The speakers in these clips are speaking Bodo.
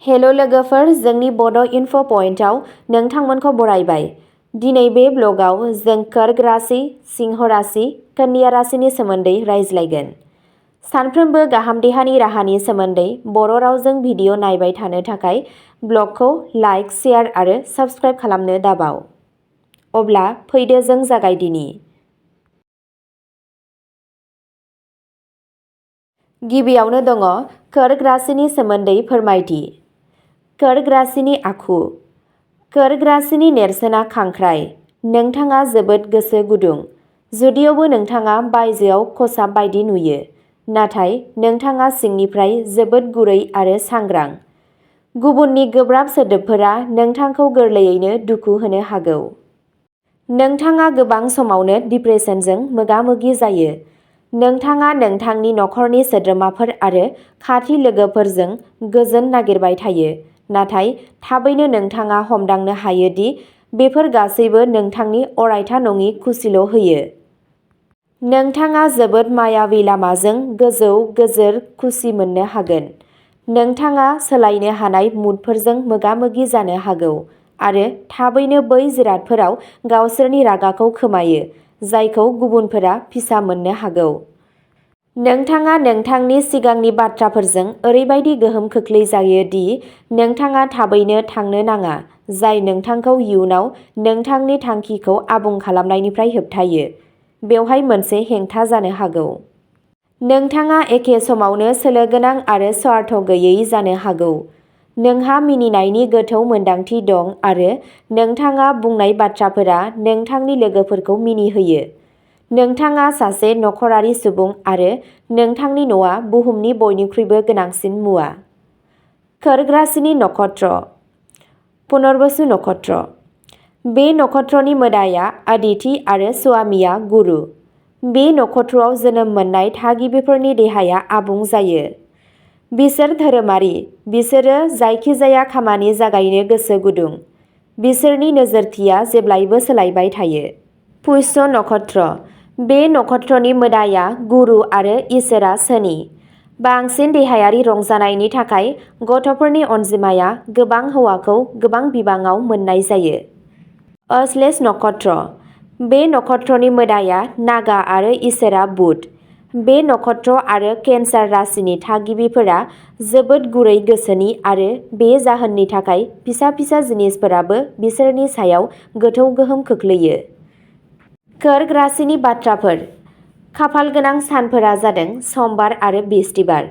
हेल' लोगोफोर, जोंनि बड' इनफ' पइन्टआव नोंथांमोनखौ बरायबाय। दिनै बे ब्लगआव जों कर्क राशि, सिंह राशि, कन्या राशिनि सोमोन्दै रायज्लायगोन। सानफ्रोमबो गाहाम देहानि राहानि सोमोन्दै बर' रावजों भिडिअ' नायबाय थानो थाखाय ब्लगखौ लाइक, शेयार आरो साबस्क्राइब खालामनो दाबाव। अब्ला फैदो जों जागायदिनि। गिबियावनो दङ कर्क राशिनि सोमोन्दै फोरमायथि। कर्क राशिनि आखु। कर्क राशिनि नेरसोना खांख्राय। नोंथाङा जोबोद गोसो गुदुं। जुदियावबो नोंथाङा बायजोआव खसाब बायदि नुयो, नाथाय नोंथाङा सिंनिफ्राय जोबोद गुरै आरो सांग्रां। गुबुननि गोब्राब सोदोबफोरा नोंथांखौ गोरलैयैनो दुखु होनो हागौ। नोंथाङा गोबां समावनो डिप्रेसनजों मोगा-मोगि जायो। नोंथाङा नोंथांनि नखरनि सोद्रोमाफोर आरो खाथि लोगोफोरजों गोजोन नागिरबाय थायो, नाथाय थाबैनो नोंथाङा हमदांनो हायो दि बेफोर गासैबो नोंथांनि अरायथा नङि खुसिल' होयो। नोंथाङा जोबोद मायाबी लामाजों गोजौ गोजोर खुसि मोननो हागोन। नोंथाङा सोलायनो हानाय मुडफोरजों मोगा-मोगि जानो हागौ आरो थाबैनो बै जिरादफोराव गावसोरनि रागाखौ खोमायो जायखौ गुबुनफोरा फिसा मोननो हागौ। नोंथाङा नोंथांनि सिगांनि बाथ्राफोरजों ओरैबायदि गोहोम खोख्लैजायो दि नोंथाङा थाबैनो थांनो नाङा, जाय नोंथांखौ इयुनाव नोंथांनि थांखिखौ आबुं खालामनायनिफ्राय होबथायो। बेवहाय मोनसे हेंथा जानो हागौ। नोंथाङा एखे समावनो सोलो गोनां आरो स्वार्थ गैयै जानो हागौ। नोंहा मिनिनायनि गोथौ मोनदांथि दं आरो नोंथाङा बुंनाय बाथ्राफोरा नोंथांनि लोगोफोरखौ मिनिहोयो। नोंथाङा सासे नखरारि सुबुं आरो नोंथांनि न'आ बुहुमनि बयनिख्रुइबो गोनांसिन मुवा। कर्क राशिनि नक्षत्र। पुनर्वसु नक्षत्र। बे नक्षत्रनि मोदाइया अदिति आरो स्वामिया गुरु। बे नक्षत्रआव जोनोम मोननाय थागिबिफोरनि देहाया आबुं जायो। बिसोर धोरोमारि। बिसोरो जायखिजाया खामानि जागायनो गोसो गुदुं। बिसोरनि नोजोरथिया जेब्लाबो सोलायबाय थायो। पुष्य नक्षत्र। बे नक्षत्रनि मोदाइया गुरु आरो इसोरा शनि। बांसिन देहायारि रंजानायनि थाखाय गथ'फोरनि अनजिमाया गोबां हौवाखौ गोबां बिबाङाव मोननाय जायो। अश्लेष नक्षत्र। बे नक्षत्रनि मोदाइया नागा आरो इसोरा बुध। बे नक्षत्र आरो केन्सार राशिनि थागिबिफोरा जोबोद गुरै गोसोनि आरो बे जाहोननि थाखाय फिसा फिसा जिनिसफोराबो बिसोरनि सायाव गोथौ गोहोम खोख्लैयो। कर्क राशिनि बाथ्राफोर। खाफालगोनां सानफोरा जादों समबार आरो बिस्तिबार।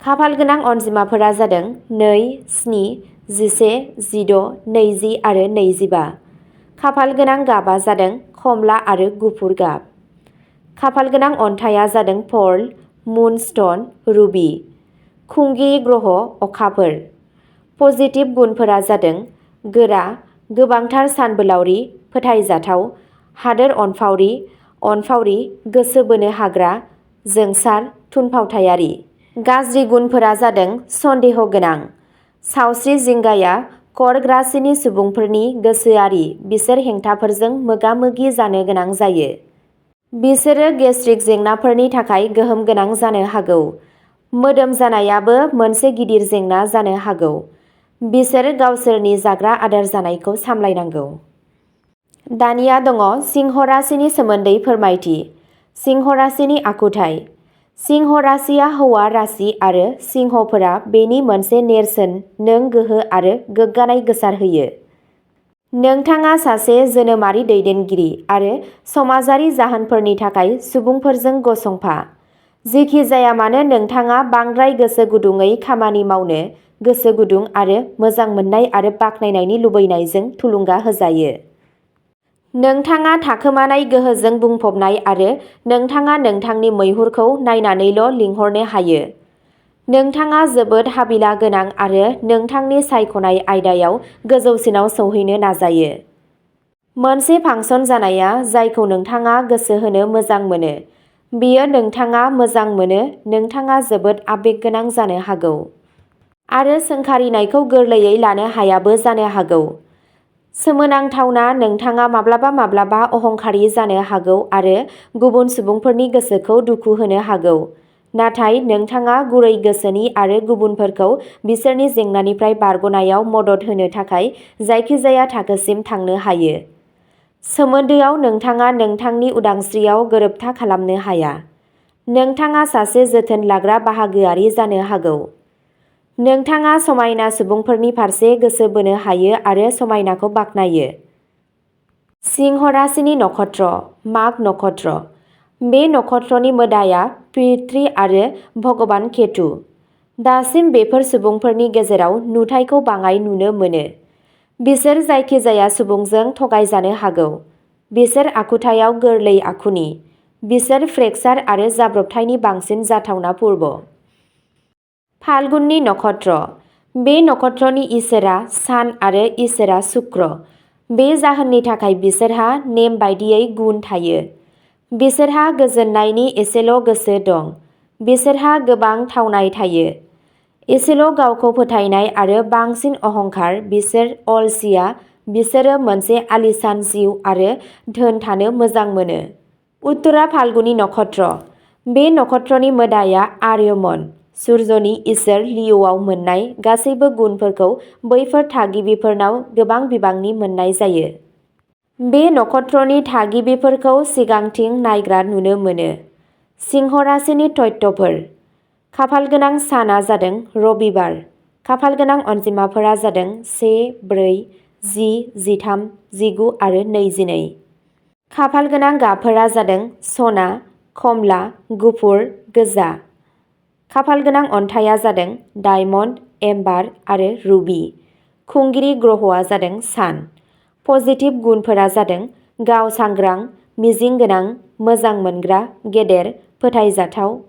खाफालगोनां अनजिमाफोरा जादों 2, 7, 11, 16, 20 आरो 25। खाफालगोनां गाबआ जादों खमला आरो गुफुर गाब। खाफालगोनां अन्थाइआ जादों पर्ल, मुनस्टोन, रुबि। खुंगिरि ग्रह अखाफोर। पजिटिभ गुनफोरा जादों गोरा, गोबांथार सानबोलावरि, फोथायजाथाव, हादोर अनफावरि, अनफावरि, गोसो बोनो हाग्रा, जोंसार, थुनफावथायारि। गाज्रि गुनफोरा जादों सन्देह गोनां। सावस्रि जिंगाया कर्क राशिनि सुबुंफोरनि गोसोआरि। बिसोर हेंथाफोरजों मोगा-मोगि जानो गोनां जायो। बिसोरो गेस्ट्रिक जेंनाफोरनि थाखाय गोहोम गोनां जानो हागौ। मोदोम जानायाबो मोनसे गिदिर जेंना जानो हागौ। बिसोर गावसोरनि जाग्रा आदार जानायखौ सामलायनांगौ। दानिया दङ सिंह राशिनि सोमोन्दै फोरमायथि। सिंह राशिनि आखुथाय। सिंह राशिया हौवा राशि आरो सिंहफोरा बेनि मोनसे नेरसोन नों गोहो आरो गोग्गानाय गोसारहोयो। नोंथाङा सासे जोनोमारि दैदेनगिरि आरो समाजारि जाहोनफोरनि थाखाय सुबुंफोरजों गसंफा। जेखि जाया मानो नोंथाङा बांद्राय गोसो गुदुंयै खामानि मावनो गोसो गुदुं आरो मोजां मोननाय आरो बाख्नायनायनि लुबैनायजों थुलुंगा होजायो। नोंथाङा थाखोमानाय गोहोजों बुंफबनाय आरो नोंथाङा नोंथांनि मैहुरखौ नायनानैल' लिंहरनो हायो। नोंथाङा जोबोद हाबिला गोनां आरो नोंथांनि सायख'नाय आयदायाव गोजौसिनाव सौहैनो नाजायो। मोनसे फांसन जानाया जायखौ नोंथाङा गोसो होनो मोजां मोनो। बेयो नोंथाङा मोजां मोनो। नोंथाङा जोबोद आबेगगोनां जानो हागौ आरो सोंखारिनायखौ गोरलैयै लानो हायाबो जानो हागौ। सोमोनांथावना नोंथाङा माब्लाबा माब्लाबा अहंकारि जानो हागौ आरो गुबुन सुबुंफोरनि गोसोखौ दुखु होनो हागौ। नाथाय नोंथाङा गुरै गोसोनि आरो गुबुनफोरखौ बिसोरनि जेंनानिफ्राय बारग'नायाव मदद होनो थाखाय जायखिजाया थाखोसिम थांनो हायो। सोमोन्दोआव नोंथाङा नोंथांनि उदांस्रियाव गोरोबथा खालामनो हाया। नोंथाङा सासे जोथोन लाग्रा बाहागोआरि जानो हागौ। नोंथाङा समायना सुबुंफोरनि फारसे गोसो बोनो हायो आरो समायनाखौ बाख्नायो। सिंह राशिनि नक्षत्र माघ नक्षत्र। बे नक्षत्रनि मोदाया पृथ्वी आरो भगबान केतु। दासिम बेफोर सुबुंफोरनि गेजेराव नुथायखौ बाङाइ नुनो मोनो। बिसोर जायखिजाया सुबुंजों थगायजानो हागौ। बिसोर आखुथायाव गोरलै आखुनि। बिसोर फ्रेकचार आरो जाब्रबथायनि बांसिन जाथावना पूर्व। फाल्गुननि नक्षत्र। बे नक्षत्रनि इसोरा सान आरो इसोरा शुक्र। बे जाहोननि थाखाय बिसोरहा नेम बायदियै गुन थायो। बिसोरहा गोजोननायनि एसेल' गोसो दं। बिसोरहा गोबां थावनाय थायो। एसेल' गावखौ फोथायनाय आरो बांसिन अहंकार। बिसोर अलसिया। बिसोरो मोनसे आलिशान जिउ आरो धोन थानो मोजां मोनो। उत्तरा फाल्गुनी नक्षत्र। बे नक्षत्रनि मोदाया आर्यमन। सूर्यनि इसोर लिअ'आव मोननाय गासैबो गुनफोरखौ बैफोर थागिबिफोरनाव गोबां बिबांनि मोननाय जायो। बे नक्षत्रनि थागिबिफोरखौ सिगांथिं नायग्रा नुनो मोनो। सिंह राशिनि तत्वफोर। खाफालगोनां साना जादों रबिबार। खाफालगोनां अनजिमाफोरा जादों 1, 4, 10, 13, 19 आरो 22। खाफालगोनां गाबफोरा जादों सना, कमला, गुफुर, गोजा। खाफालगोनां अन्थाइआ जादों डायमन्ड, एम्बार आरो रुबि। खुंगिरि ग्रहआ जादों सान। पजिटिभ गुनफोरा जादों गाव सांग्रां, मिजिं गोनां, मोजां मोनग्रा, गेदेर, फोथायजाथाव।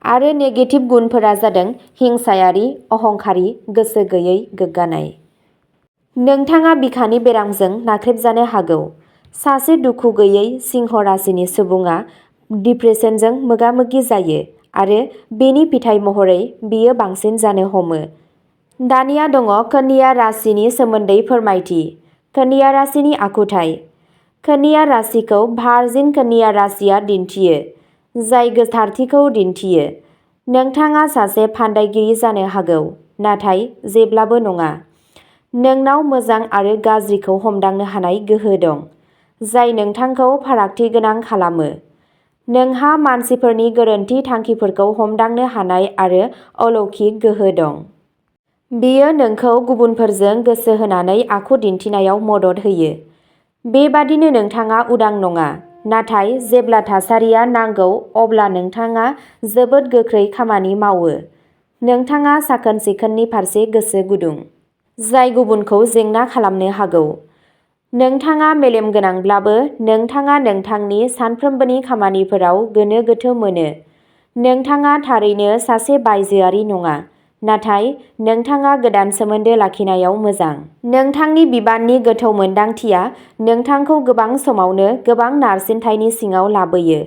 आरो नेगेटिभ गुनफोरा जादों हिंसायारि, अहंकारि, गोसो गैयै, गोग्गानाय। नोंथाङा बिखानि बेरामजों नाख्रेबजानो हागौ। सासे दुखु गैयै सिंह राशिनि सुबुङा डिप्रेसनजों मोगा-मोगि जायो आरो बेनि फिथाय महरै बेयो बांसिन जानो हमो। दानिया दङ कन्या राशिनि सोमोन्दै फोरमायथि। कन्या राशिनि आखुथाय। कन्या राशिखौ भार्जिन कन्या राशिया दिन्थियो, जाय गोथारथिखौ दिन्थियो। नोंथाङा सासे फान्दायगिरि जानो हागौ, नाथाय जेब्लाबो नङा। नोंनाव मोजां आरो गाज्रिखौ हमदांनो हानाय गोहो दं, जाय नोंथांखौ फारागथि गोनां खालामो। नोंहा मानसिफोरनि गोरोन्थि थांखिफोरखौ हमदांनो हानाय आरो अलौकिक गोहो दं। बेयो नोंखौ गुबुनफोरजों गोसो होनानै आखु दिन्थिनायाव मदद होयो। बेबादिनो नोंथाङा उदां नङा, नाथाय जेब्ला थासारिया नांगौ अब्ला नोंथाङा जोबोद गोख्रै खामानि मावो। नोंथाङा साखोन-सिखोननि फारसे गोसो गुदुं, जाय गुबुनखौ जेंना खालामनो हागौ। नोंथाङा मेलेम गोनांब्लाबो नोंथाङा नोंथांनि सानफ्रोमबोनि खामानिफोराव गोनो गोथो मोनो। नोंथाङा थारैनो सासे बायजोआरि नङा, नाथाय नोंथाङा गोदान सोमोन्दो लाखिनायाव मोजां। नोंथांनि बिबाननि गोथौ मोनदांथिया नोंथांखौ गोबां समावनो गोबां नारसिनथायनि सिङाव लाबोयो।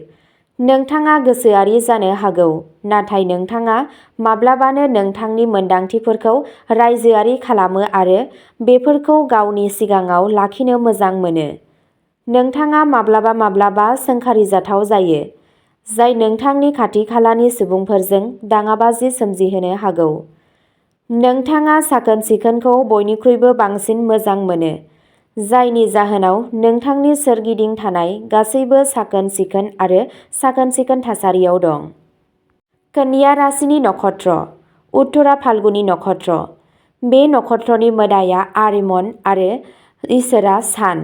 नोंथाङा गोसोआरि जानो हागौ, नाथाय नोंथाङा माब्लाबानो नोंथांनि मोनदांथिफोरखौ रायजोआरि खालामो आरो बेफोरखौ गावनि सिगाङाव लाखिनो मोजां मोनो। नोंथाङा माब्लाबा सोंखारिजाथाव जायो, जाय नोंथांनि खाथि-खालानि सुबुंफोरजों दाङाबाजि सोमजिहोनो हागौ। नोंथाङा साखोन-सिखोनखौ बयनिख्रुइबो बांसिन मोजां मोनो, जायनि जाहोनाव नोंथांनि सोरगिदिं थानाय गासैबो साखोन-सिखोन आरो साखोन-सिखोन थासारियाव दं। कन्या राशिनि नक्षत्र। उत्तरा फाल्गुनी नक्षत्र। बे नक्षत्रनि मोदाया आर्यमन आरो इसोरा सान।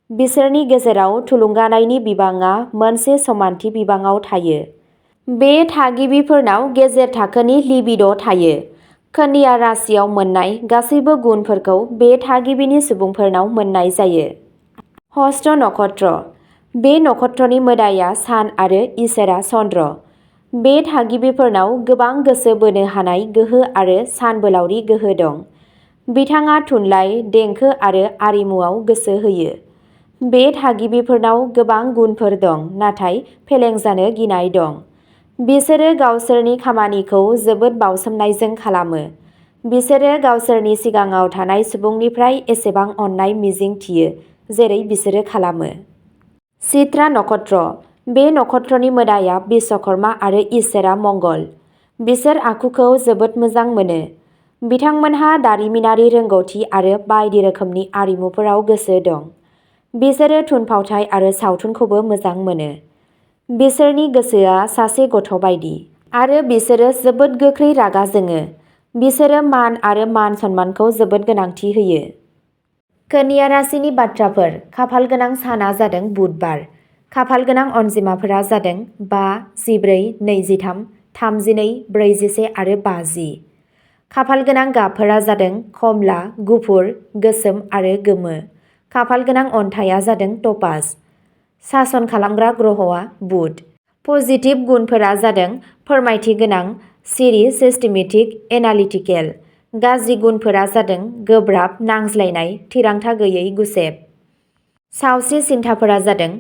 बिसोरनि गेजेराव थुलुंगानायनि बिबाङा मोनसे समानथि बिबाङाव थायो। बे थागिबिफोरनाव गेजेर थाखोनि लिबिड' थायो। कन्या राशियाव मोननाय गासैबो गुनफोरखौ बे थागिबिनि सुबुंफोरनाव मोननाय जायो। हस्त नक्षत्र। बे नक्षत्रनि मोदाया सान आरो इसोरा चन्द्र। बे थागिबिफोरनाव गोबां गोसो बोनो हानाय गोहो आरो सानबोलावरि गोहो दं। बिथाङा थुनलाइ, देंखो आरो आरिमुआव गोसो होयो। बे थागिबिफोरनाव गोबां गुनफोर दं, नाथाय फेलें जानो गिनाय दं। बिसोरो गावसोरनि खामानिखौ जोबोद बावसोमनायजों खालामो। बिसोरो गावसोरनि सिगाङाव थानाय सुबुंनिफ्राय एसेबां अननाय मिजिं थियो, जेरै बिसोरो खालामो। चित्रा नक्षत्र। बे नक्षत्रनि मोदाया बिश्वकर्मा आरो इसोरा मंगल। बिसोर आखुखौ जोबोद मोजां मोनो। बिथांमोनहा दारिमिनारि रोंगौथि आरो बायदि रोखोमनि आरिमुफोराव गोसो दं। बिसोरो थुनफावथाय आरो सावथुनखौबो मोजां मोनो। बिसोरनि गोसोआ सासे गथ' बायदि आरो बिसोरो जोबोद गोख्रै रागा जोङो। बिसोरो मान आरो मान सन्मानखौ जोबोद गोनांथि होयो। कन्या राशिनि बाथ्राफोर। खाफालगोनां साना जादों बुधबार। खाफालगोनां अनजिमाफोरा जादों 5, 14, 23, 32, 41 आरो 50। खाफालगोनां गाबफोरा जादों कमला, गुफुर, गोसोम आरो गोमो। खाफालगोनां अन्थाइआ जादों टपाज। सासन खालामग्रा ग्रहआ बुध। पजिटिभ गुनफोरा जादों फोरमायथि गोनां, सिरि, सिस्टेमेटिक, एनालिटिकेल। गाज्रि गुनफोरा जादों गोब्राब, नांज्लायनाय, थिरांथा गैयै, गुसेब। सावस्रि सिन्थाफोरा जादों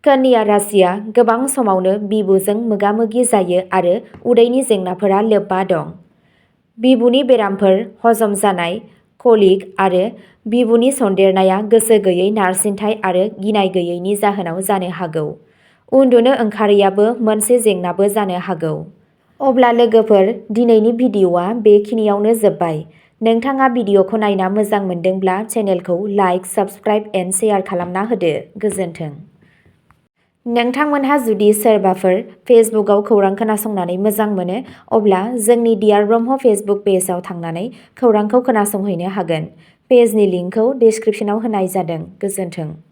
कन्या राशिया गोबां समावनो बिबुजों मोगा-मोगि जायो आरो उदैनि जेंनाफोरा लोब्बा दं। बिबुनि बेरामफोर, हजम जानाय, कलिक आरो बिबुनि सन्देरनाया गोसो गैयै, नारसिनथाय आरो गिनाय गैयैनि जाहोनाव जानो हागौ। उन्दुनो ओंखारैयाबो मोनसे जेंनाबो जानो हागौ। अब्ला लोगोफोर, दिनैनि भिडिअ'आ बेखिनियावनो जोब्बाय। नोंथाङा भिडिअ'खौ नायना मोजां मोनदोंब्ला चेनेलखौ लाइक, साबस्क्राइब एन्ड शेयार खालामना होदो। गोजोन्थों। नोंथांमोनहा जुदि सोरबाफोर फेसबुकआव खौरां खोनासंनानै मोजां मोनो, अब्ला जोंनि डियार ब्रह्म फेसबुक पेजआव थांनानै खौरांखौ खोनासंहैनो हागोन। पेजनि लिंकखौ डिस्क्रिप्शनाव होनाय जादों। गोजोन्थों।